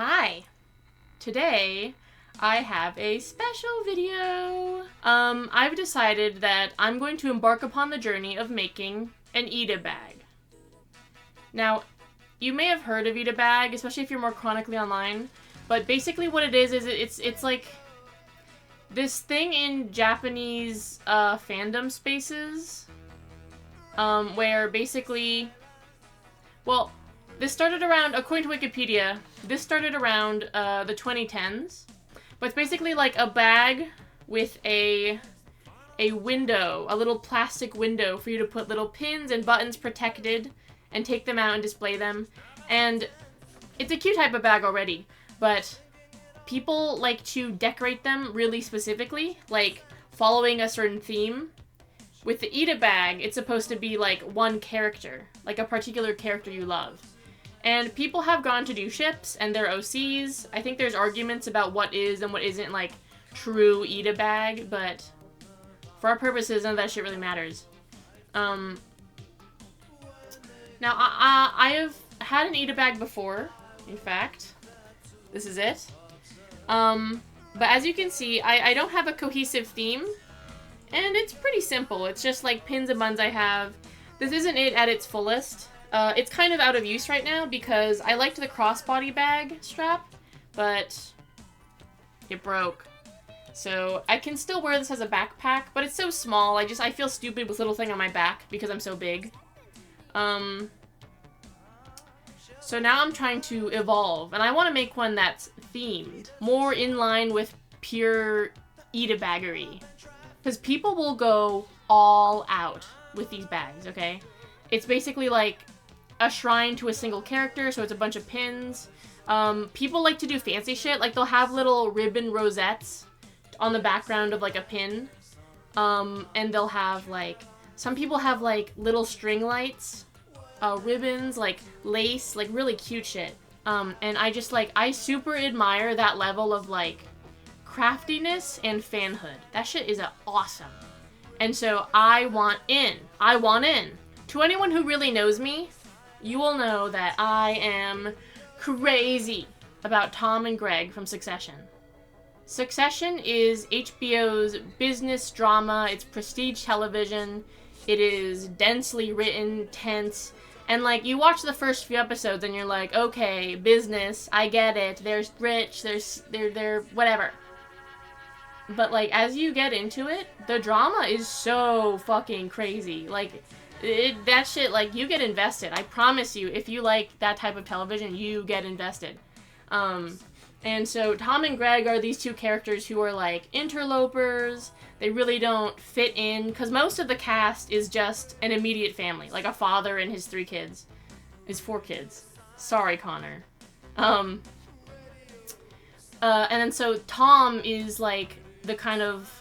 Hi! Today, I have a special video. I've decided that I'm going to embark upon the journey of making an itabag. Now, you may have heard of itabag, especially if you're more chronically online, but basically what it is it's like this thing in Japanese fandom spaces, where basically, well, this started around, according to Wikipedia, this started around the 2010s. But it's basically like a bag with a window, a little plastic window for you to put little pins and buttons protected and take them out and display them. And it's a cute type of bag already, but people like to decorate them really specifically, like following a certain theme. With the itabag, it's supposed to be like one character, like a particular character you love. And people have gone to do ships and their OCs. I think there's arguments about what is and what isn't like true itabag, but for our purposes, none of that shit really matters. Now, I have had an itabag before, in fact. This is it. But as you can see, I don't have a cohesive theme, and it's pretty simple. It's just like pins and buns I have. This isn't it at its fullest. It's kind of out of use right now because I liked the crossbody bag strap, but it broke. So I can still wear this as a backpack, but it's so small. I feel stupid with this little thing on my back because I'm so big. So now I'm trying to evolve, and I want to make one that's themed, more in line with pure itabaggery. Because people will go all out with these bags, okay? It's basically like a shrine to a single character, so it's a bunch of pins. People like to do fancy shit, like they'll have little ribbon rosettes on the background of like a pin. And they'll have like, some people have like little string lights, ribbons, like lace, like really cute shit. And I super admire that level of like craftiness and fanhood. That shit is awesome. And so I want in. To anyone who really knows me, you will know that I am crazy about Tom and Greg from Succession. Succession is HBO's business drama. It's prestige television. It is densely written, tense, and like you watch the first few episodes and you're like, okay, business, I get it. There's rich, they're whatever. But like as you get into it, the drama is so fucking crazy. Like that shit, like, you get invested. I promise you, if you like that type of television, you get invested. And so Tom and Greg are these two characters who are, like, interlopers. They really don't fit in, because most of the cast is just an immediate family. Like, a father and his 3 kids. His 4 kids. Sorry, Connor. And then so Tom is, like, the kind of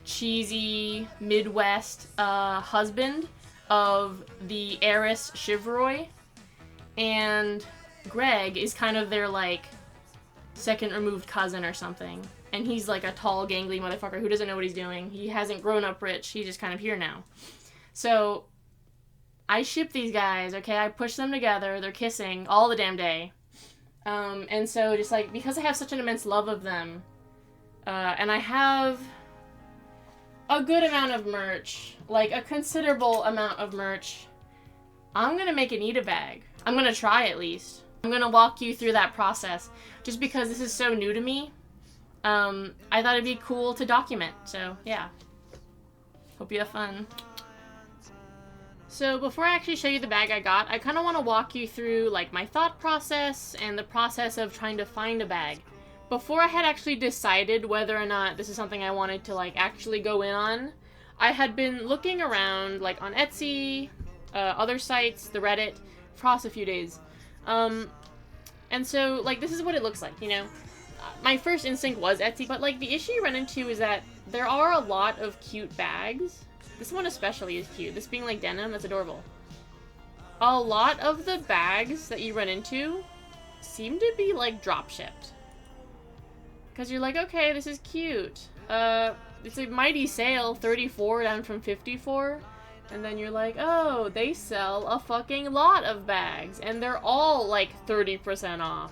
cheesy Midwest husband of the heiress Shiveroy, and Greg is kind of their like second removed cousin or something, and he's like a tall gangly motherfucker who doesn't know what he's doing. He hasn't grown up rich, he's just kind of here now. So I ship these guys, okay? I push them together, they're kissing all the damn day, and so just like because I have such an immense love of them, and I have a good amount of merch, like a considerable amount of merch, I'm gonna make an itabag. I'm gonna try at least. I'm gonna walk you through that process just because this is so new to me. I thought it'd be cool to document, so yeah. Hope you have fun. So before I actually show you the bag I got, I kind of want to walk you through like my thought process and the process of trying to find a bag. Before I had actually decided whether or not this is something I wanted to like actually go in on, I had been looking around like on Etsy, other sites, the Reddit, for a few days. And so like this is what it looks like, you know. My first instinct was Etsy, but like the issue you run into is that there are a lot of cute bags. This one especially is cute. This being like denim, that's adorable. A lot of the bags that you run into seem to be like drop shipped. Because you're like, okay, this is cute. It's a mighty sale, 34 down from 54. And then you're like, oh, they sell a fucking lot of bags. And they're all like 30% off.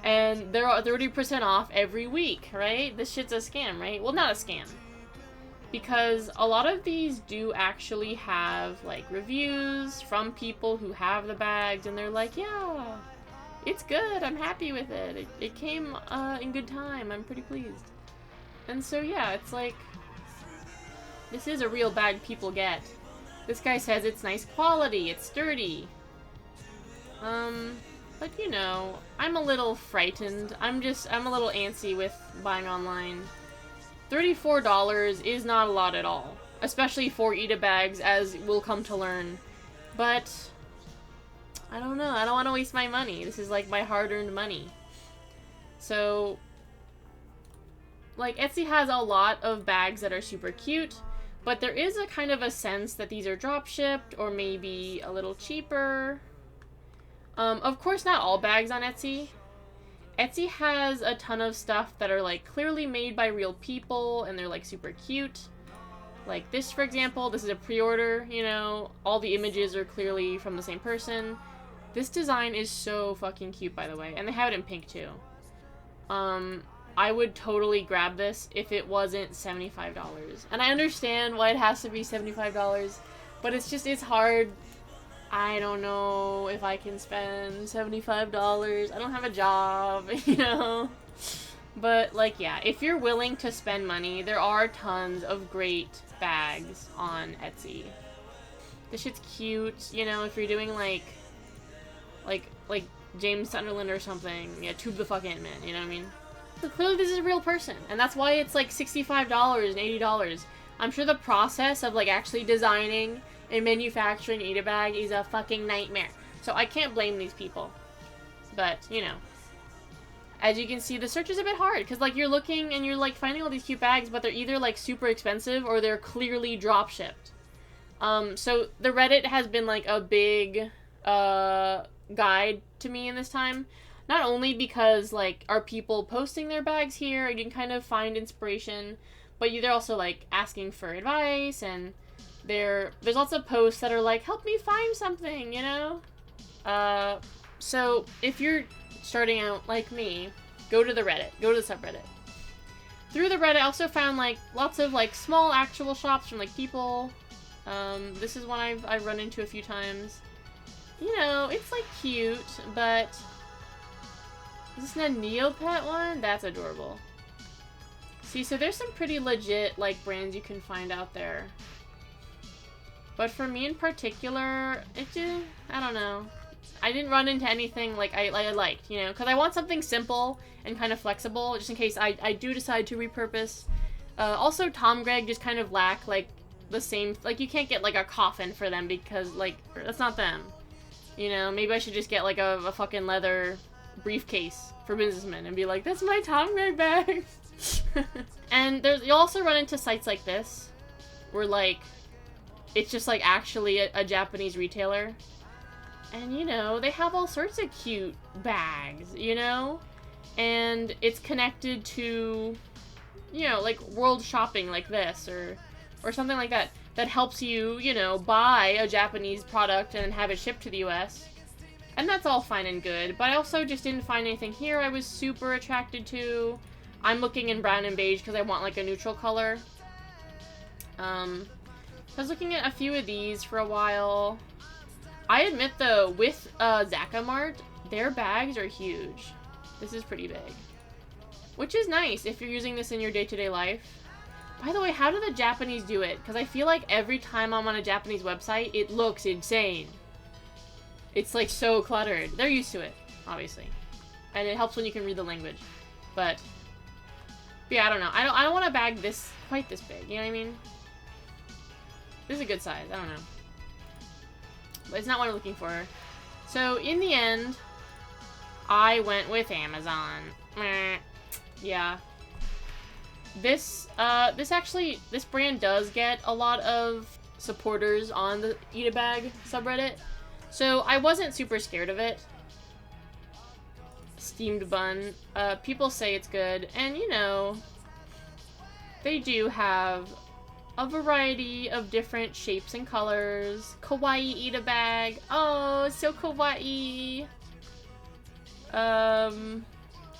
And they're 30% off every week, right? This shit's a scam, right? Well, not a scam. Because a lot of these do actually have, like, reviews from people who have the bags, and they're like, yeah, it's good, I'm happy with it. It came in good time, I'm pretty pleased. And so, yeah, it's like, this is a real bag people get. This guy says it's nice quality, it's sturdy. But you know, I'm a little frightened. I'm a little antsy with buying online. $34 is not a lot at all. Especially for Itabags, as we'll come to learn. But, I don't know, I don't want to waste my money. This is like my hard-earned money. So, like, Etsy has a lot of bags that are super cute, but there is a kind of a sense that these are drop-shipped, or maybe a little cheaper. Of course, not all bags on Etsy. Etsy has a ton of stuff that are, like, clearly made by real people, and they're, like, super cute. Like this, for example, this is a pre-order, you know, all the images are clearly from the same person. This design is so fucking cute, by the way, and they have it in pink, too. I would totally grab this if it wasn't $75. And I understand why it has to be $75, but it's hard. I don't know if I can spend $75. I don't have a job, you know? But, like, yeah, if you're willing to spend money, there are tons of great bags on Etsy. This shit's cute, you know, if you're doing, like James Sunderland or something. Yeah, tube the fuck in, man, you know what I mean? So clearly this is a real person, and that's why it's, like, $65 and $80. I'm sure the process of, like, actually designing and manufacturing Itabag is a fucking nightmare. So I can't blame these people. But, you know. As you can see, the search is a bit hard, because, like, you're looking and you're, like, finding all these cute bags, but they're either, like, super expensive or they're clearly drop-shipped. So the Reddit has been, like, a big, guide to me in this time. Not only because, like, are people posting their bags here, and you can kind of find inspiration, but they're also, like, asking for advice, and there's lots of posts that are like, help me find something, you know? So if you're starting out like me, go to the Reddit. Go to the subreddit. Through the Reddit, I also found, like, lots of, like, small actual shops from, like, people. This is one I've run into a few times. You know, it's, like, cute, but... Is this a Neopet one? That's adorable. See, so there's some pretty legit, like, brands you can find out there. But for me in particular, I don't know. I didn't run into anything, like, I liked, you know? Because I want something simple and kind of flexible, just in case I do decide to repurpose. Also, Tom Gregg just kind of lack, like, the same... Like, you can't get, like, a coffin for them because, like, that's not them. You know? Maybe I should just get, like, a fucking leather briefcase for businessmen and be like, that's my Tom Gregg bag. And you'll also run into sites like this, where, like, it's just, like, actually a Japanese retailer. And, you know, they have all sorts of cute bags, you know? And it's connected to, you know, like, world shopping like this, or something like that, that helps you, you know, buy a Japanese product and have it shipped to the US. And that's all fine and good, but I also just didn't find anything here I was super attracted to. I'm looking in brown and beige because I want, like, a neutral color. I was looking at a few of these for a while. I admit, though, with Zakamart, their bags are huge. This is pretty big. Which is nice if you're using this in your day-to-day life. By the way, how do the Japanese do it? Because I feel like every time I'm on a Japanese website, it looks insane. It's, like, so cluttered. They're used to it, obviously. And it helps when you can read the language. But yeah, I don't know. I don't want a bag quite this big, you know what I mean? This is a good size. I don't know. But it's not what I'm looking for. So, in the end, I went with Amazon. Meh. Yeah. This brand does get a lot of supporters on the Itabag subreddit. So, I wasn't super scared of it. Steamed bun. People say it's good. And, you know, they do have a variety of different shapes and colors. Kawaii Itabag. Oh, so kawaii.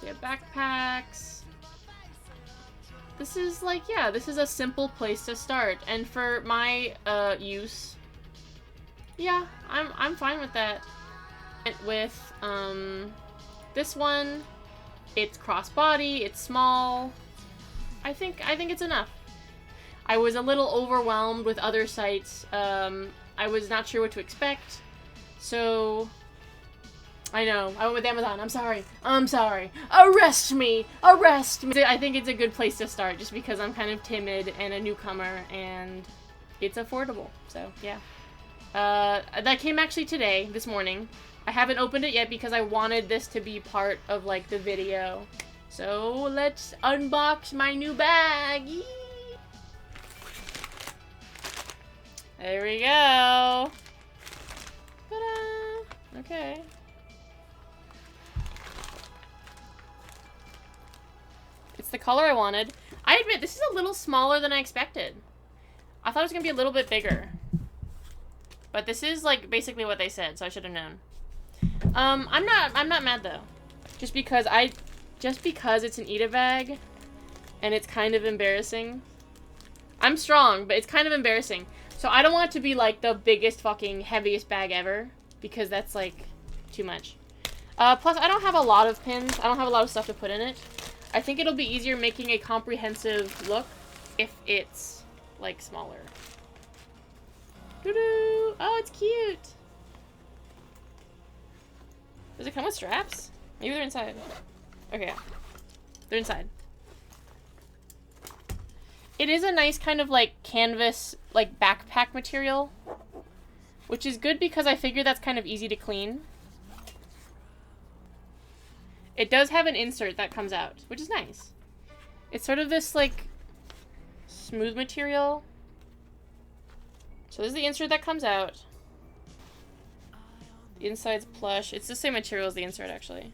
We have backpacks. This is like, yeah, this is a simple place to start. And for my use, yeah, I'm fine with that. With this one, it's crossbody, it's small. I think it's enough. I was a little overwhelmed with other sites. I was not sure what to expect. So I know. I went with Amazon. I'm sorry. I'm sorry. Arrest me! Arrest me! I think it's a good place to start just because I'm kind of timid and a newcomer and it's affordable. So, yeah. That came actually today, this morning. I haven't opened it yet because I wanted this to be part of, like, the video. So, let's unbox my new bag! Yee! There we go! Ta-da! Okay. It's the color I wanted. I admit, this is a little smaller than I expected. I thought it was gonna be a little bit bigger. But this is, like, basically what they said, so I should have known. I'm not mad, though. Just because it's an itabag, and it's kind of embarrassing. I'm strong, but it's kind of embarrassing. So I don't want it to be, like, the biggest fucking heaviest bag ever, because that's, like, too much. Plus, I don't have a lot of pins. I don't have a lot of stuff to put in it. I think it'll be easier making a comprehensive look if it's, like, smaller. Doo-doo! Oh, it's cute! Does it come with straps? Maybe they're inside. Okay, yeah. They're inside. It is a nice kind of, like, canvas, like, backpack material. Which is good because I figure that's kind of easy to clean. It does have an insert that comes out, which is nice. It's sort of this, like, smooth material. So this is the insert that comes out. The inside's plush. It's the same material as the insert, actually.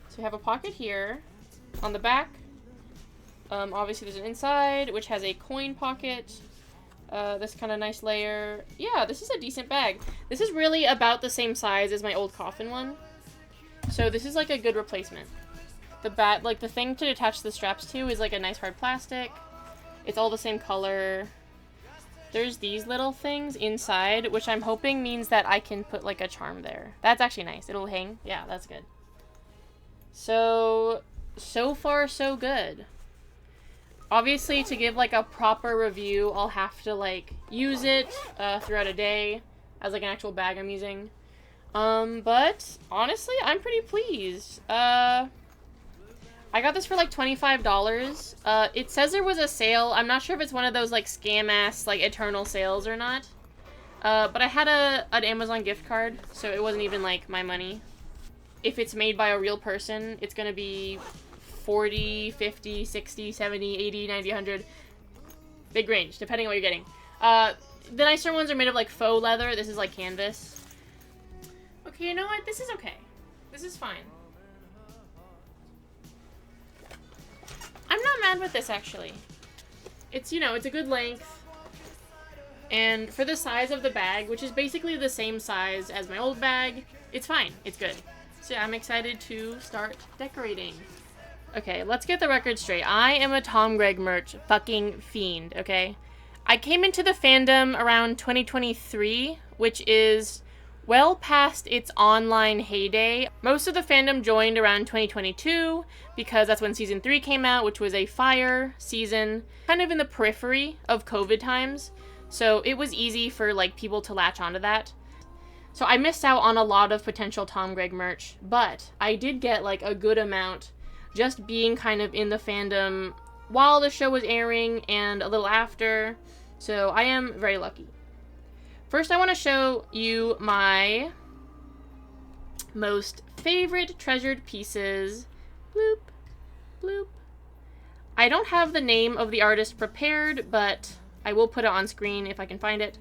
So you have a pocket here. On the back, obviously there's an inside, which has a coin pocket. This kind of nice layer. Yeah, this is a decent bag. This is really about the same size as my old coffin one. So this is like a good replacement. Like the thing to attach the straps to is like a nice hard plastic. It's all the same color. There's these little things inside, which I'm hoping means that I can put like a charm there. That's actually nice. It'll hang. Yeah, that's good. So far so good. Obviously, to give like a proper review, I'll have to like use it throughout a day as like an actual bag I'm using. But honestly, I'm pretty pleased. I got this for like $25. It says there was a sale. I'm not sure if it's one of those like scam ass like eternal sales or not. But I had an Amazon gift card, so it wasn't even like my money. If it's made by a real person, it's gonna be 40, 50, 60, 70, 80, 90, 100. Big range, depending on what you're getting. The nicer ones are made of like faux leather. This is like canvas. Okay, you know what? This is okay. This is fine. I'm not mad with this, actually. It's, you know, it's a good length. And for the size of the bag, which is basically the same size as my old bag, it's fine. It's good. So yeah, I'm excited to start decorating. Okay, let's get the record straight. I am a Tom Gregg merch fucking fiend, okay? I came into the fandom around 2023, which is well past its online heyday. Most of the fandom joined around 2022 because that's when season 3 came out, which was a fire season, kind of in the periphery of COVID times. So it was easy for like people to latch onto that. So I missed out on a lot of potential Tom Gregg merch, but I did get like a good amount just being kind of in the fandom while the show was airing and a little after. So I am very lucky. First, I want to show you my most favorite treasured pieces. Bloop, bloop. I don't have the name of the artist prepared, but I will put it on screen if I can find it.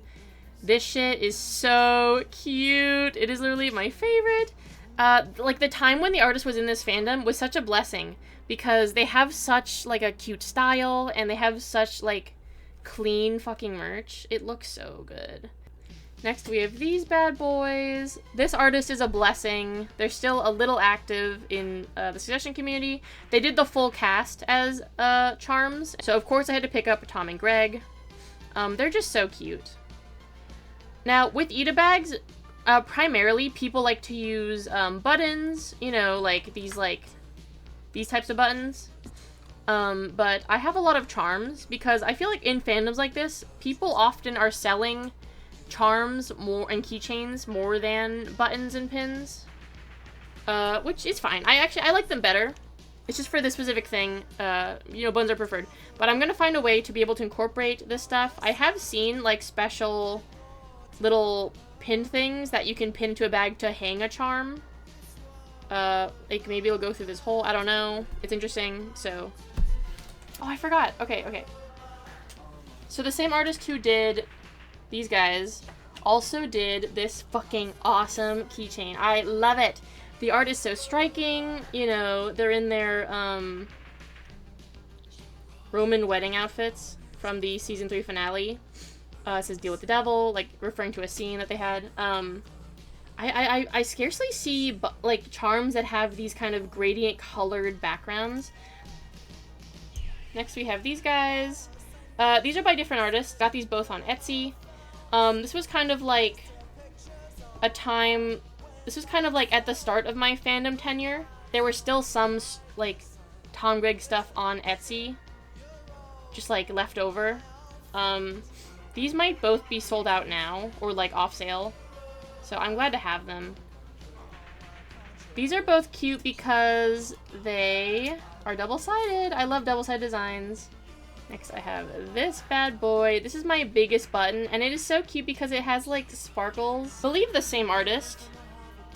This shit is so cute. It is literally my favorite. Like, the time when the artist was in this fandom was such a blessing because they have such, like, a cute style and they have such, like, clean fucking merch. It looks so good. Next we have these bad boys. This artist is a blessing. They're still a little active in the suggestion community. They did the full cast as charms, so of course I had to pick up Tom and Greg. They're just so cute. Now with itabags, primarily people like to use buttons, you know, like these types of buttons. But I have a lot of charms because I feel like in fandoms like this, people often are selling charms more and keychains more than buttons and pins, which is fine. I like them better. It's just for this specific thing, you know, buttons are preferred. But I'm gonna find a way to be able to incorporate this stuff. I have seen like special little pin things that you can pin to a bag to hang a charm. Like maybe it'll go through this hole. I don't know. It's interesting. So, oh, I forgot. Okay. So the same artist who did these guys also did this fucking awesome keychain. I love it. The art is so striking. You know, they're in their Roman wedding outfits from the season 3 finale. It says "Deal with the Devil," like referring to a scene that they had. I scarcely see like charms that have these kind of gradient colored backgrounds. Next we have these guys. These are by different artists. Got these both on Etsy. This was kind of like a time, this was kind of like at the start of my fandom tenure. There were still some like Tom Greg stuff on Etsy, just like left over. These might both be sold out now or like off sale, so I'm glad to have them. These are both cute because they are double-sided. I love double-sided designs. Next I have this bad boy. This is my biggest button, and it is so cute because it has like sparkles. I believe the same artist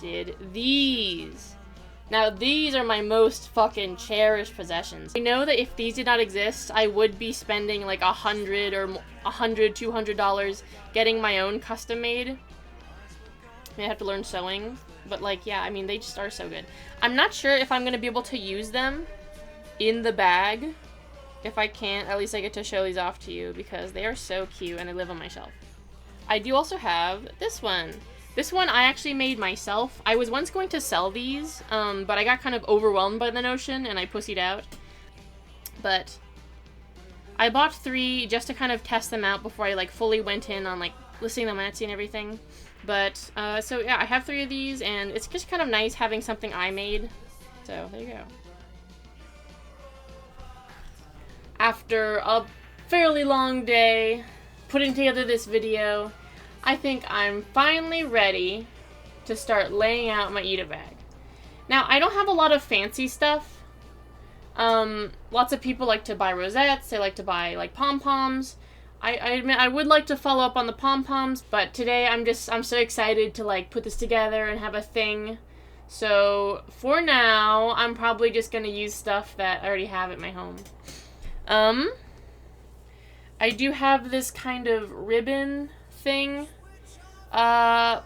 did these. Now these are my most fucking cherished possessions. I know that if these did not exist, I would be spending like $100 or $200 getting my own custom made. I have to learn sewing, but like, yeah, I mean, they just are so good. I'm not sure if I'm gonna be able to use them in the bag. If I can't, at least I get to show these off to you because they are so cute and they live on my shelf. I do also have this one. This one I actually made myself. I was once going to sell these, but I got kind of overwhelmed by the notion and I pussied out. But I bought 3 just to kind of test them out before I like fully went in on like listing them on Etsy and everything. But, so yeah, I have 3 of these and it's just kind of nice having something I made. So, there you go. After a fairly long day putting together this video, I think I'm finally ready to start laying out my itabag. Now, I don't have a lot of fancy stuff. Lots of people like to buy rosettes, they like to buy like pom-poms. I admit I would like to follow up on the pom-poms, but today I'm so excited to like put this together and have a thing. So for now, I'm probably just gonna use stuff that I already have at my home. I do have this kind of ribbon thing. My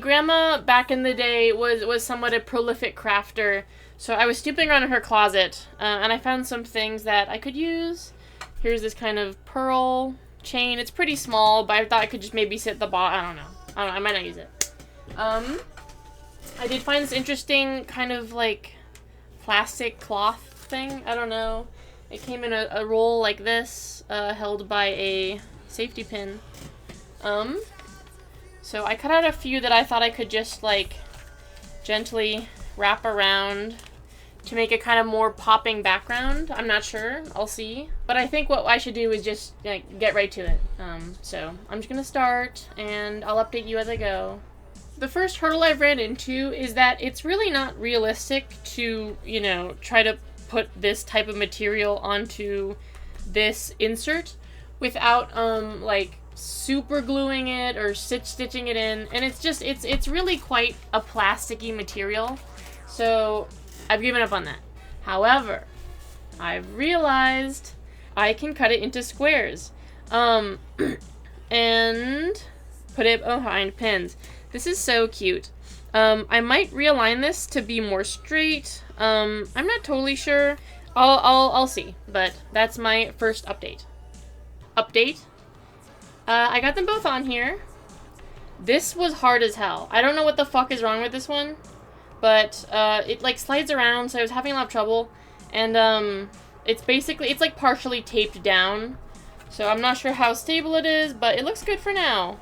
grandma back in the day was somewhat a prolific crafter, so I was snooping around in her closet, and I found some things that I could use. Here's this kind of pearl chain. It's pretty small, but I thought I could just maybe sit at the bottom. I don't know. I might not use it. I did find this interesting kind of like plastic cloth thing. I don't know. It came in a roll like this, held by a safety pin. So I cut out a few that I thought I could just like gently wrap around to make a kind of more popping background. I'm not sure. I'll see. But I think what I should do is just like, get right to it. So I'm just gonna start and I'll update you as I go. The first hurdle I've ran into is that it's really not realistic to, you know, try to put this type of material onto this insert without like super gluing it or stitching it in, and it's really quite a plasticky material, so I've given up on that. However, I've realized I can cut it into squares and put it behind pins. This is so cute. I might realign this to be more straight. I'm not totally sure. I'll see, but that's my first update. I got them both on here. This was hard as hell. I don't know what the fuck is wrong with this one, but it like slides around, so I was having a lot of trouble. And it's basically, it's like partially taped down, so I'm not sure how stable it is, but it looks good for now.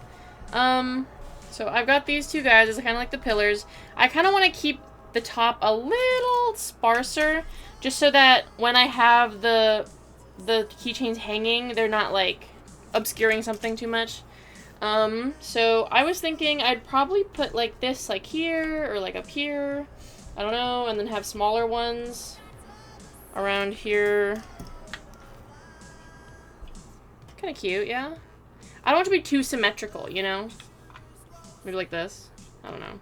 So I've got these two guys as kind of like the pillars. I kind of want to keep the top a little sparser, just so that when I have the keychains hanging, they're not like obscuring something too much. So I was thinking I'd probably put like this like here or like up here, I don't know, and then have smaller ones around here. Kind of cute, yeah? I don't want it to be too symmetrical, you know? Maybe like this. I don't know.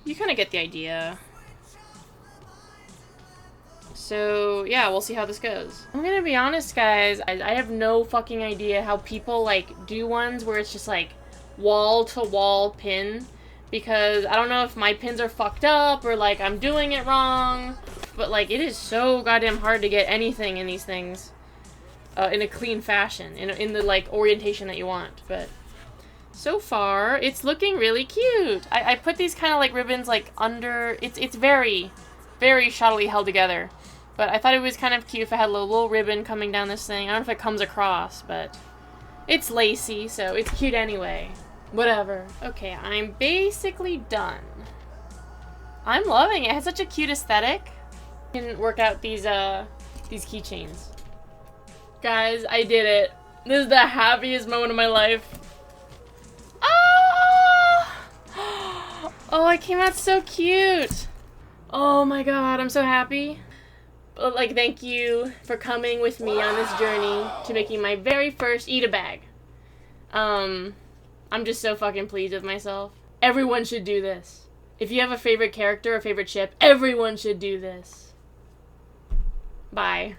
You kind of get the idea. So, yeah, we'll see how this goes. I'm gonna be honest, guys. I have no fucking idea how people, like, do ones where it's just, like, wall-to-wall pin. Because I don't know if my pins are fucked up or, like, I'm doing it wrong. But, like, it is so goddamn hard to get anything in these things in a clean fashion. In the, like, orientation that you want. But so far, it's looking really cute. I put these kind of, like, ribbons, like, under... It's very, very shoddily held together. But I thought it was kind of cute if I had a little ribbon coming down this thing. I don't know if it comes across, but it's lacy, so it's cute anyway. Whatever. Okay, I'm basically done. I'm loving it. It has such a cute aesthetic. I can work out these keychains. Guys, I did it. This is the happiest moment of my life. Ah! Oh, it came out so cute. Oh my god, I'm so happy. Like, thank you for coming with me on this journey to making my very first itabag. I'm just so fucking pleased with myself. Everyone should do this. If you have a favorite character or favorite ship, everyone should do this. Bye.